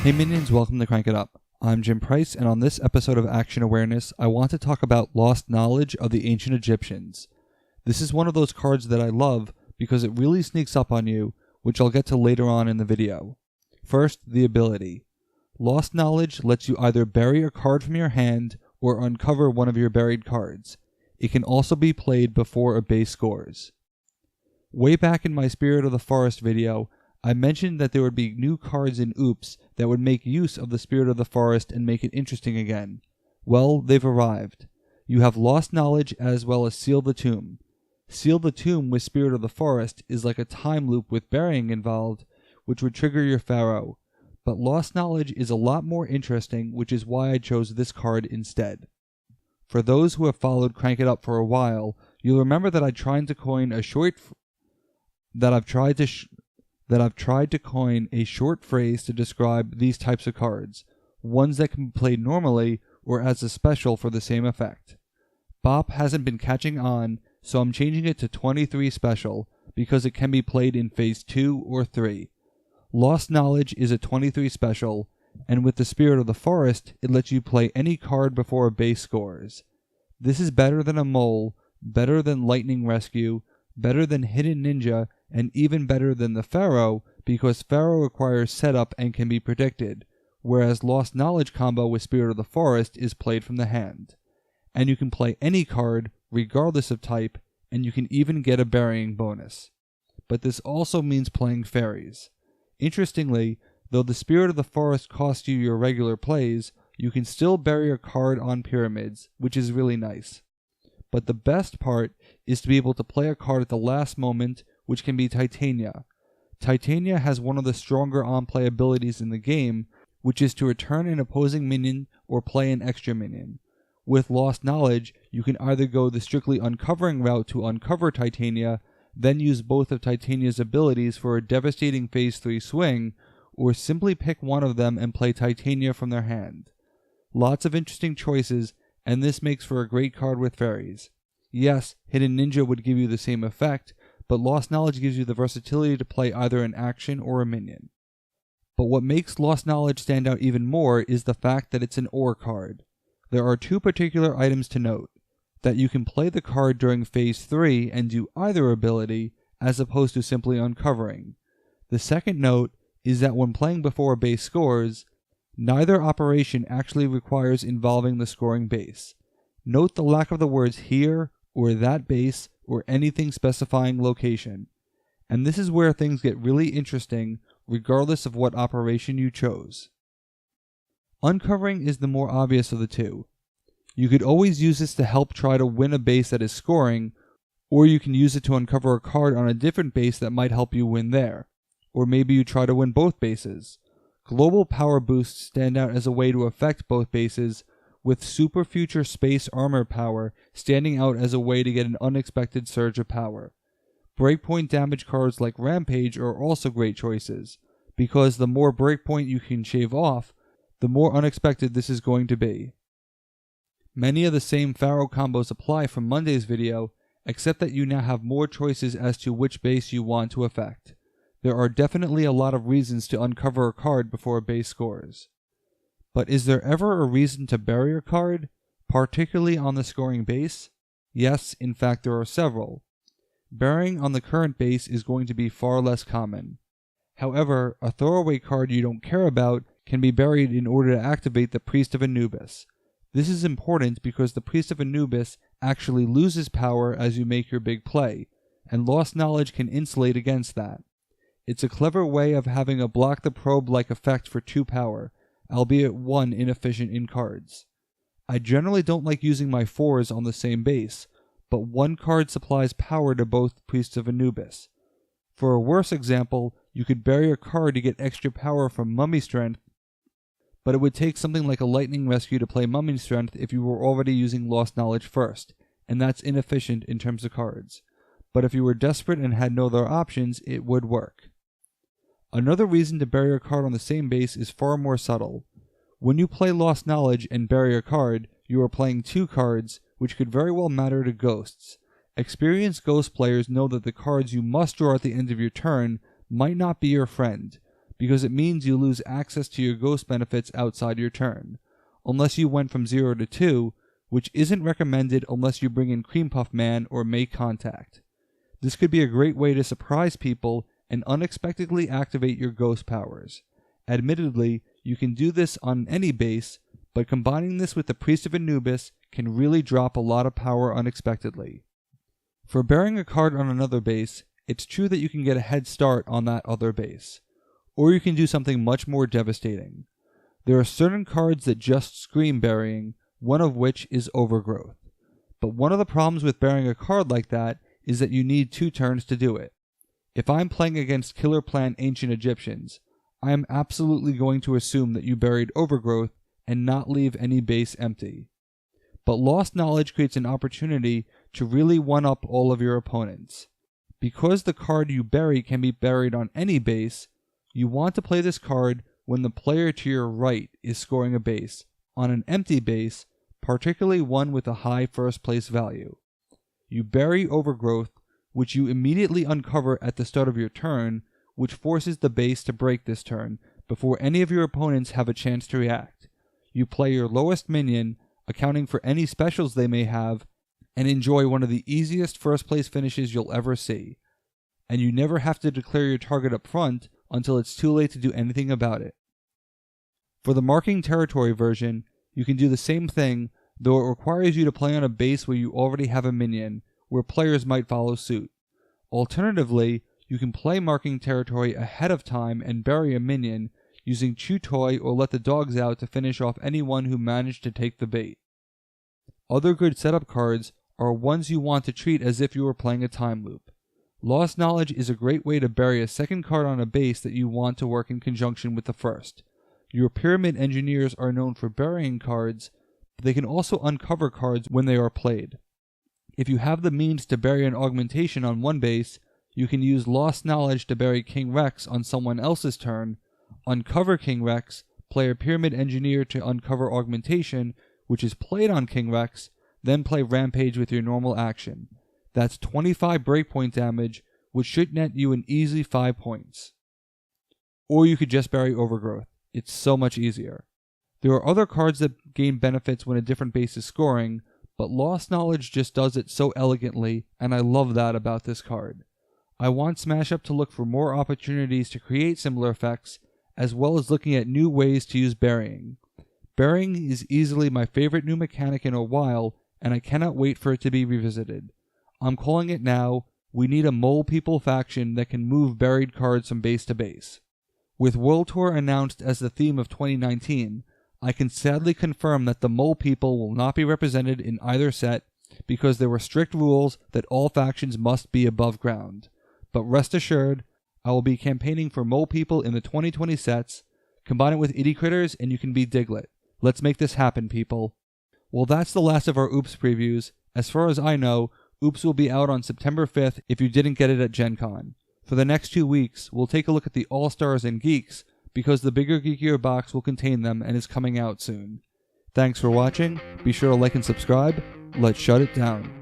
Hey minions, welcome to Crank It Up. I'm Jim Price, and on this episode of Action Awareness, I want to talk about Lost Knowledge of the Ancient Egyptians. This is one of those cards that I love because it really sneaks up on you, which I'll get to later on in the video. First, the ability. Lost Knowledge lets you either bury a card from your hand or uncover one of your buried cards. It can also be played before a base scores. Way back in my Spirit of the Forest video, I mentioned that there would be new cards in Oops that would make use of the Spirit of the Forest and make it interesting again. Well, they've arrived. You have Lost Knowledge as well as Seal the Tomb. Seal the Tomb with Spirit of the Forest is like a time loop with burying involved, which would trigger your Pharaoh. But Lost Knowledge is a lot more interesting, which is why I chose this card instead. For those who have followed Crank It Up for a while, you'll remember that I've tried to coin a short phrase to describe these types of cards, ones that can be played normally or as a special for the same effect. Bop hasn't been catching on, so I'm changing it to 23 special because it can be played in phase 2 or 3. Lost Knowledge is a 23 special, and with the Spirit of the Forest, it lets you play any card before a base scores. This is better than a Mole, better than Lightning Rescue, better than Hidden Ninja, and even better than the Pharaoh, because Pharaoh requires setup and can be predicted, whereas Lost Knowledge combo with Spirit of the Forest is played from the hand. And you can play any card, regardless of type, and you can even get a burying bonus. But this also means playing fairies. Interestingly, though the Spirit of the Forest costs you your regular plays, you can still bury a card on pyramids, which is really nice. But the best part is to be able to play a card at the last moment, which can be Titania. Titania has one of the stronger on-play abilities in the game, which is to return an opposing minion or play an extra minion. With Lost Knowledge, you can either go the strictly uncovering route to uncover Titania, then use both of Titania's abilities for a devastating phase 3 swing, or simply pick one of them and play Titania from their hand. Lots of interesting choices, and this makes for a great card with fairies. Yes, Hidden Ninja would give you the same effect, but Lost Knowledge gives you the versatility to play either an action or a minion. But what makes Lost Knowledge stand out even more is the fact that it's an OR card. There are two particular items to note: that you can play the card during phase 3 and do either ability, as opposed to simply uncovering. The second note is that when playing before a base scores, neither operation actually requires involving the scoring base. Note the lack of the words here, or that base, or anything specifying location. And this is where things get really interesting, regardless of what operation you chose. Uncovering is the more obvious of the two. You could always use this to help try to win a base that is scoring, or you can use it to uncover a card on a different base that might help you win there. Or maybe you try to win both bases. Global power boosts stand out as a way to affect both bases, with Super Future Space Armor power standing out as a way to get an unexpected surge of power. Breakpoint damage cards like Rampage are also great choices, because the more breakpoint you can shave off, the more unexpected this is going to be. Many of the same Pharaoh combos apply from Monday's video, except that you now have more choices as to which base you want to affect. There are definitely a lot of reasons to uncover a card before a base scores. But is there ever a reason to bury a card, particularly on the scoring base? Yes, in fact there are several. Burying on the current base is going to be far less common. However, a throwaway card you don't care about can be buried in order to activate the Priest of Anubis. This is important because the Priest of Anubis actually loses power as you make your big play, and Lost Knowledge can insulate against that. It's a clever way of having a block the probe-like effect for 2 power, albeit 1 inefficient in cards. I generally don't like using my 4s on the same base, but 1 card supplies power to both Priests of Anubis. For a worse example, you could bury a card to get extra power from Mummy Strength, but it would take something like a Lightning Rescue to play Mummy Strength if you were already using Lost Knowledge first, and that's inefficient in terms of cards. But if you were desperate and had no other options, it would work. Another reason to bury a card on the same base is far more subtle. When you play Lost Knowledge and bury a card, you are playing 2 cards, which could very well matter to ghosts. Experienced ghost players know that the cards you must draw at the end of your turn might not be your friend, because it means you lose access to your ghost benefits outside your turn, unless you went from 0 to 2, which isn't recommended unless you bring in Cream Puff Man or make contact. This could be a great way to surprise people and unexpectedly activate your ghost powers. Admittedly, you can do this on any base, but combining this with the Priest of Anubis can really drop a lot of power unexpectedly. For burying a card on another base, it's true that you can get a head start on that other base. Or you can do something much more devastating. There are certain cards that just scream burying, one of which is Overgrowth. But one of the problems with burying a card like that is that you need 2 turns to do it. If I'm playing against Killer Plant Ancient Egyptians, I am absolutely going to assume that you buried Overgrowth and not leave any base empty. But Lost Knowledge creates an opportunity to really one-up all of your opponents. Because the card you bury can be buried on any base, you want to play this card when the player to your right is scoring a base, on an empty base, particularly one with a high first place value. You bury Overgrowth, which you immediately uncover at the start of your turn, which forces the base to break this turn, before any of your opponents have a chance to react. You play your lowest minion, accounting for any specials they may have, and enjoy one of the easiest first place finishes you'll ever see. And you never have to declare your target up front until it's too late to do anything about it. For the Marking Territory version, you can do the same thing, though it requires you to play on a base where you already have a minion, where players might follow suit. Alternatively, you can play Marking Territory ahead of time and bury a minion, using Chew Toy or Let the Dogs Out to finish off anyone who managed to take the bait. Other good setup cards are ones you want to treat as if you were playing a time loop. Lost Knowledge is a great way to bury a second card on a base that you want to work in conjunction with the first. Your Pyramid Engineers are known for burying cards, but they can also uncover cards when they are played. If you have the means to bury an augmentation on one base, you can use Lost Knowledge to bury King Rex on someone else's turn, uncover King Rex, play a Pyramid Engineer to uncover augmentation, which is played on King Rex, then play Rampage with your normal action. That's 25 breakpoint damage, which should net you an easy 5 points. Or you could just bury Overgrowth. It's so much easier. There are other cards that gain benefits when a different base is scoring, but Lost Knowledge just does it so elegantly, and I love that about this card. I want Smash Up to look for more opportunities to create similar effects, as well as looking at new ways to use burying. Burying is easily my favorite new mechanic in a while, and I cannot wait for it to be revisited. I'm calling it now. We need a Mole People faction that can move buried cards from base to base. With World Tour announced as the theme of 2019, I can sadly confirm that the Mole People will not be represented in either set because there were strict rules that all factions must be above ground. But rest assured, I will be campaigning for Mole People in the 2020 sets. Combine it with Itty Critters and you can be Diglett. Let's make this happen, people. Well, that's the last of our Oops previews. As far as I know, Oops will be out on September 5th if you didn't get it at Gen Con. For the next 2 weeks, we'll take a look at the All-Stars and Geeks, because the bigger, geekier box will contain them and is coming out soon. Thanks for watching. Be sure to like and subscribe. Let's shut it down.